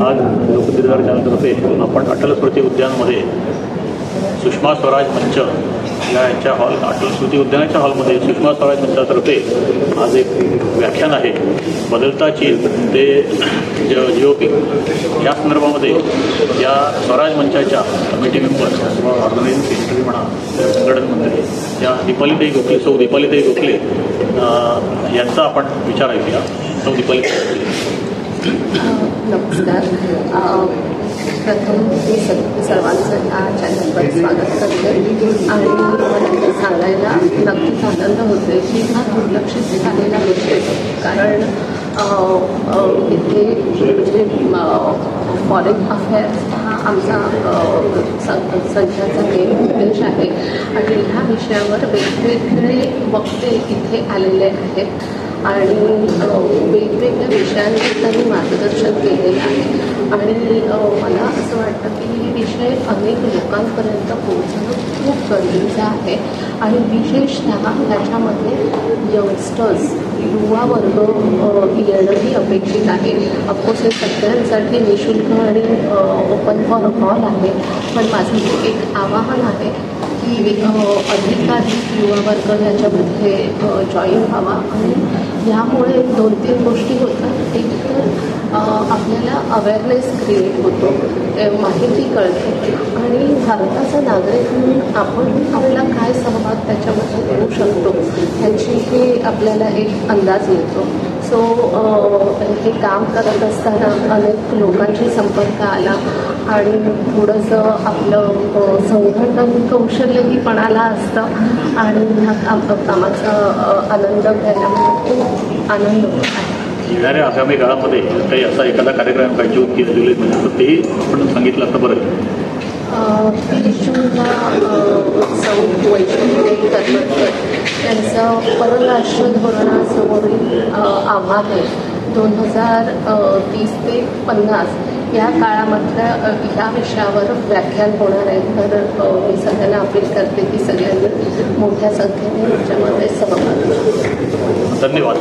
आज लोकदीर्घार चॅनलतर्फे आपण अटल स्मृती उद्यानमध्ये सुषमा स्वराज मंच याच्या अटल स्मृती उद्यानाच्या हॉलमध्ये सुषमा स्वराज मंचातर्फे आज एक व्याख्यान आहे, बदलता चीन ते GOP या संदर्भामध्ये या स्वराज मंचाच्या कमिटी मेंबर व ऑर्गनायझिंग सेक्रेटरी म्हणा संघटन मंत्री या दीपालीताई गोखले दीपालीताई गोखले यांचा आपण विचार ऐकूया. दीपालीताई गोखले. नमस्कार. प्रथम मी सर्वांचं या चॅनलवर स्वागत करते आणि मला सांगायला नक्कीच आनंद होते की हा दुर्लक्षित झालेला विषय, कारण इथे म्हणजे फॉरेन अफेअर्स हा आमचा संचाचा मेन उद्देश आहे आणि ह्या विषयावर वेगवेगळे वक्ते इथे आलेले आहेत आणि वेगवेगळ्या विषयांवर त्यांनी मार्गदर्शन केलेलं आहे आणि मला असं वाटतं की हे विषय अनेक लोकांपर्यंत पोहोचणं खूप गरजेचं आहे आणि विशेषतः त्याच्यामध्ये यंगस्टर्स युवा वर्ग येणंही अपेक्षित आहे. ऑफकोर्स हे सगळ्यांसाठी निःशुल्क आणि ओपन फॉर ऑल आहे, पण माझं एक आवाहन आहे की अधिकाधिक युवा वर्ग याच्यामध्ये जॉईन व्हावा आणि यामुळे 2-3 गोष्टी होतात. एक तर आपल्याला अवेअरनेस क्रिएट होतो, माहिती कळते आणि भारताचा नागरिक म्हणून आपण आपला काय सहभाग त्याच्यामध्ये करू शकतो ह्याची आपल्याला एक अंदाज येतो. सो हे काम करत असताना अनेक लोकांशी संपर्क आला आणि थोडंसं आपलं संघटन कौशल्यही पणाला असतं आणि ह्या कामाचा आनंद घ्यायला मला खूप आनंद होत आहे. येणाऱ्या आगामी काळामध्ये काही असा एखादा कार्यक्रम पाहिजे 30 जुलैमध्ये, तर तेही आपण सांगितलं असतं बरं. 30 जूनला वैष्णवी करमरकर यांचं परराष्ट्र धोरणासमोरील आव्हान आहे 2030 ते 50 या काळामधल्या ह्या विषयावर व्याख्यान होणार आहे. तर मी सगळ्यांना अपील करते की सगळ्यांनी मोठ्या संख्येने याच्यामध्ये सहभाग. धन्यवाद.